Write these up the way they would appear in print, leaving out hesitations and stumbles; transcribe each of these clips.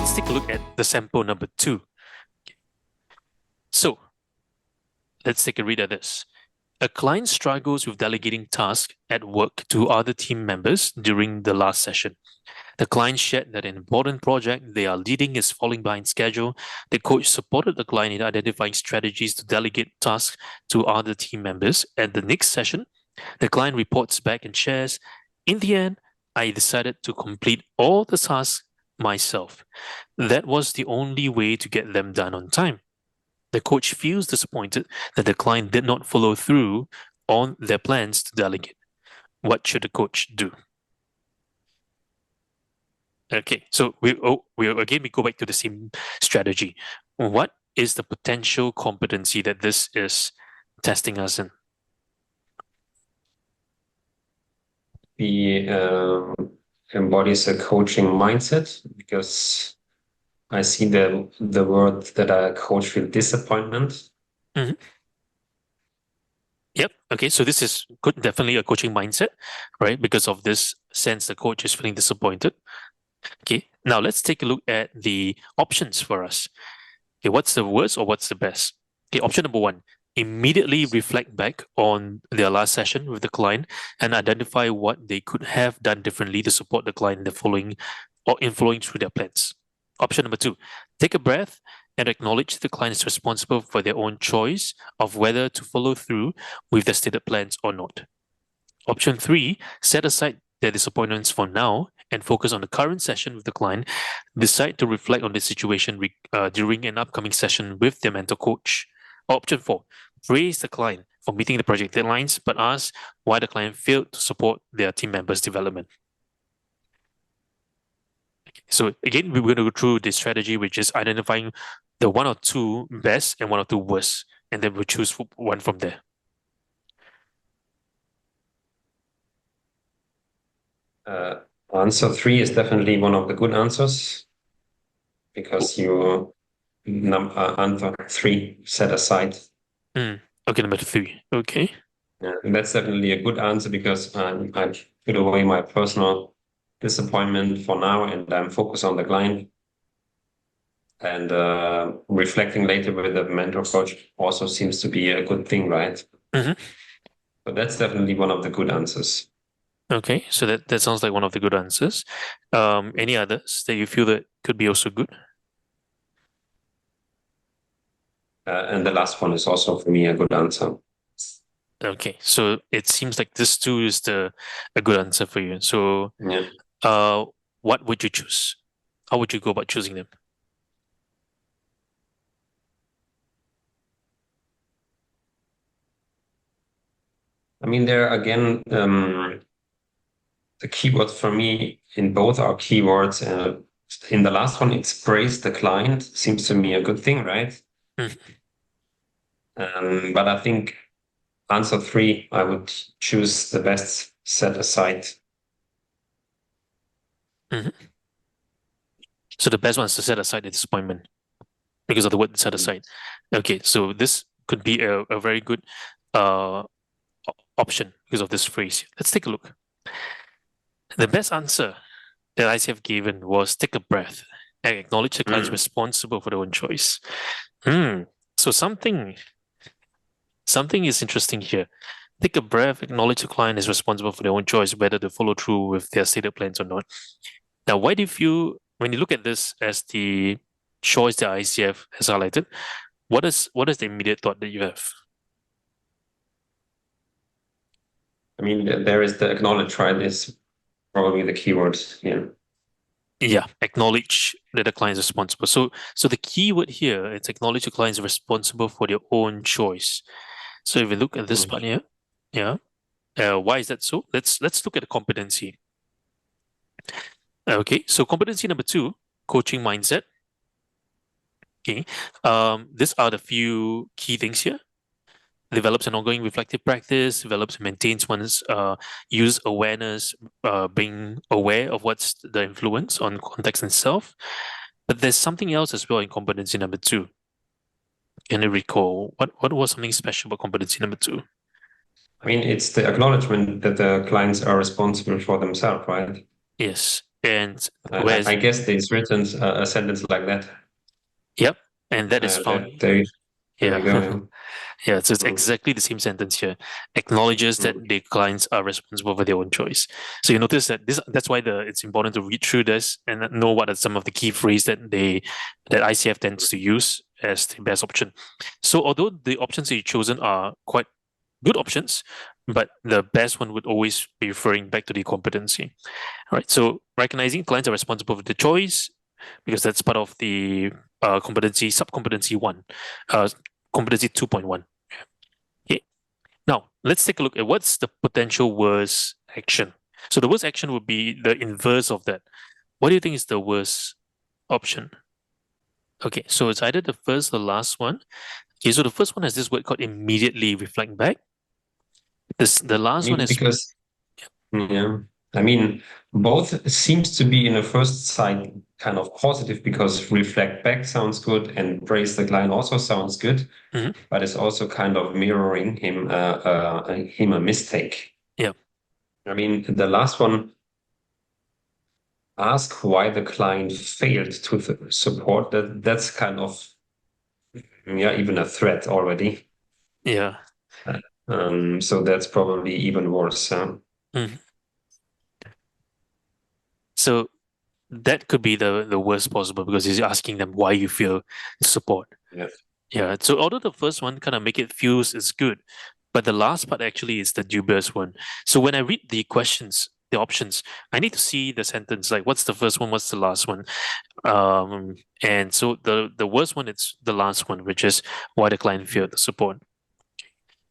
let's take a look at the sample number 2. So, let's take a read of this. A client struggles with delegating tasks at work to other team members during the last session. The client shared that an important project they are leading is falling behind schedule. The coach supported the client in identifying strategies to delegate tasks to other team members. At the next session, the client reports back and shares, "In the end, I decided to complete all the tasks myself. That was the only way to get them done on time." The coach feels disappointed that the client did not follow through on their plans to delegate. What should the coach do? Okay, so we go back to the same strategy. What is the potential competency that this is testing us in? He embodies a coaching mindset, because I see the word that a coach with disappointment. Mm-hmm. Yep. Okay. So this is definitely a coaching mindset, right? Because of this sense, the coach is feeling disappointed. Okay. Now let's take a look at the options for us. Okay. What's the worst or what's the best? Okay. Option number 1, immediately reflect back on their last session with the client and identify what they could have done differently to support the client in the following or in flowing through their plans. Option number 2, take a breath and acknowledge the client is responsible for their own choice of whether to follow through with their stated plans or not. Option 3, set aside their disappointments for now and focus on the current session with the client. Decide to reflect on the situation during an upcoming session with their mentor coach. Option 4, praise the client for meeting the project deadlines, but ask why the client failed to support their team members' development. So again, we're going to go through this strategy, which is identifying the 1 or 2 best and 1 or 2 worst, and then we'll choose one from there. Answer 3 is definitely one of the good answers, because you answer 3, set aside. Okay, number 3. Okay. Yeah, that's definitely a good answer, because I put away my personal disappointment for now and I'm focused on the client. And reflecting later with the mentor coach also seems to be a good thing, right? Mm-hmm. But that's definitely one of the good answers. Okay, so that sounds like one of the good answers. Any others that you feel that could be also good? And the last one is also for me a good answer. Okay, so it seems like this too is a good answer for you. So, yeah. What would you choose? How would you go about choosing them? I mean, there again, the keywords for me in both are keywords. In the last one, it's praise the client. Seems to me a good thing, right? But I think answer 3, I would choose the best, set aside. So the best one is to set aside the disappointment because of the word set aside. Okay, so this could be a very good option because of this phrase. Let's take a look. The best answer that ICF given was take a breath and acknowledge the client's responsible for their own choice. So something is interesting here. Take a breath, acknowledge the client is responsible for their own choice, whether to follow through with their stated plans or not. Now, why do you feel, when you look at this as the choice that ICF has highlighted, what is the immediate thought that you have? I mean, there is the acknowledge, right? Is probably the keywords here. Yeah, acknowledge that the client is responsible. So the keyword here is acknowledge the client is responsible for their own choice. So if we look at this part here, why is that so? Let's look at the competency. Okay, so competency number 2, coaching mindset. Okay, these are the few key things here. Develops an ongoing reflective practice, develops and maintains one's use awareness, being aware of what's the influence on context and self. But there's something else as well in competency number 2. Can you recall what was something special about competency number 2? I mean, it's the acknowledgement that the clients are responsible for themselves, right? Yes. And I, whereas, I guess there's written a sentence like that. yep, and that is found. There Yeah. we go. Yeah. Yeah, so it's Mm. exactly the same sentence here. Acknowledges that Mm. the clients are responsible for their own choice. So you notice that that's why it's important to read through this and know what are some of the key phrases that ICF tends to use as the best option. So although the options that you've chosen are quite good options, but the best one would always be referring back to the competency. All right. So recognizing clients are responsible for the choice because that's part of the competency, sub-competency one, competency 2.1. Okay. Now, let's take a look at what's the potential worst action. So the worst action would be the inverse of that. What do you think is the worst option? Okay, so it's either the first or the last one. Okay, so the first one has this word called immediately reflect back. The I last one mean, is, because yeah, I mean, both seems to be in a first sight kind of positive because reflect back sounds good and praise the client also sounds good, mhm, but it's also kind of mirroring him a mistake. yeah, I mean, the last one, ask why the client failed to support that. That's kind of yeah, even a threat already. yeah. So that's probably even worse. Mhm. So that could be the worst possible because he's asking them why you feel support. Yeah. Yeah. So although the first one kind of make it feels is good, but the last part actually is the dubious one. So when I read the questions, the options, I need to see the sentence like what's the first one, what's the last one. And so the worst one it's the last one, which is why the client feared the support.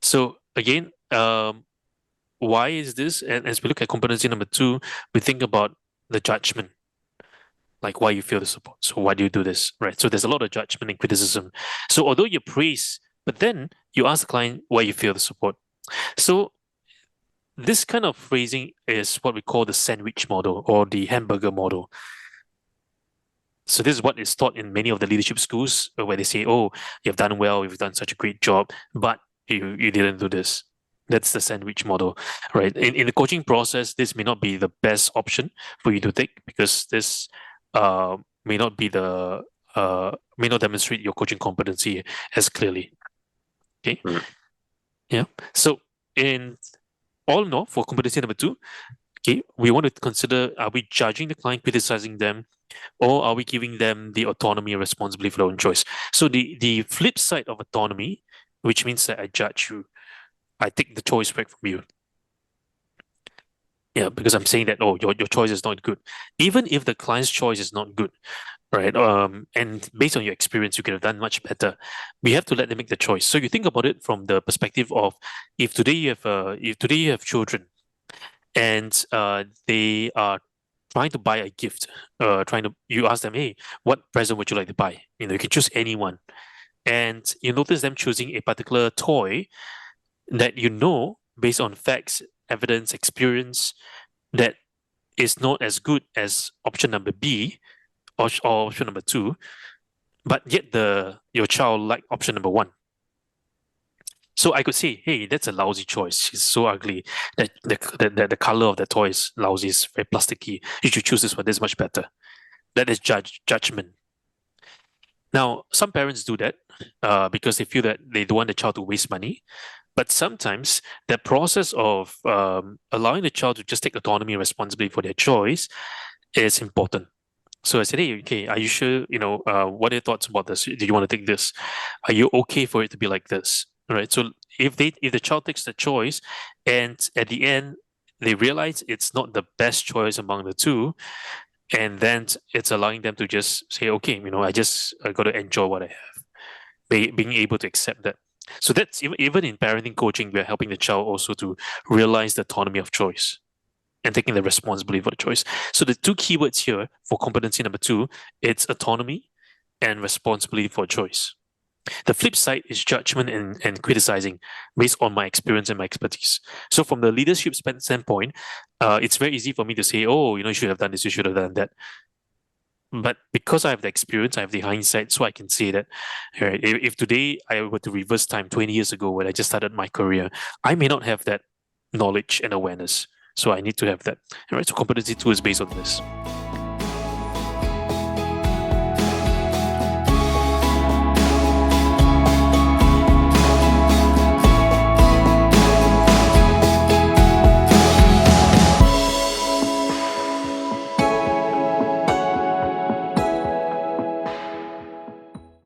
So again, why is this? And as we look at competency number two, we think about the judgment, like why you feel the support. So why do you do this? Right. So there's a lot of judgment and criticism. So although you praise, but then you ask the client why you feel the support. So this kind of phrasing is what we call the sandwich model or the hamburger model. So this is what is taught in many of the leadership schools where they say, "Oh, you've done well, you've done such a great job, but you didn't do this." That's the sandwich model, right? In the coaching process, this may not be the best option for you to take because this may not be the may not demonstrate your coaching competency as clearly. Okay, Mm. yeah. So in all in all, for competency number two, okay, we want to consider: are we judging the client, criticizing them, or are we giving them the autonomy and responsibility for their own choice? So the flip side of autonomy, which means that I judge you, I take the choice back from you. Yeah, because I'm saying that, oh, your choice is not good. Even if the client's choice is not good, right? And based on your experience, you could have done much better. We have to let them make the choice. So you think about it from the perspective of if today you have children and they are trying to buy a gift, you ask them, hey, what present would you like to buy? You can choose anyone. And you notice them choosing a particular toy that based on facts, evidence, experience, that is not as good as option number B or option number two, but yet your child like option number one. So I could say, hey, that's a lousy choice. She's so ugly. That the color of the toy is lousy, it's very plasticky. You should choose this one. This is much better. That is judgment. Now, some parents do that because they feel that they don't want the child to waste money. But sometimes the process of allowing the child to just take autonomy and responsibility for their choice is important. So I said, hey, okay, are you sure, what are your thoughts about this? Do you want to take this? Are you okay for it to be like this? All right. So if the child takes the choice and at the end they realize it's not the best choice among the two, and then it's allowing them to just say, okay, I got to enjoy what I have, being able to accept that. So that's even in parenting coaching, we're helping the child also to realize the autonomy of choice and taking the responsibility for the choice. So the two keywords here for competency number two, it's autonomy and responsibility for choice. The flip side is judgment and criticizing based on my experience and my expertise. So from the leadership standpoint, it's very easy for me to say, oh, you should have done this, you should have done that. But because I have the experience, I have the hindsight, so I can say that right, if today I were to reverse time 20 years ago when I just started my career, I may not have that knowledge and awareness. So I need to have that. All right. So competency 2 is based on this.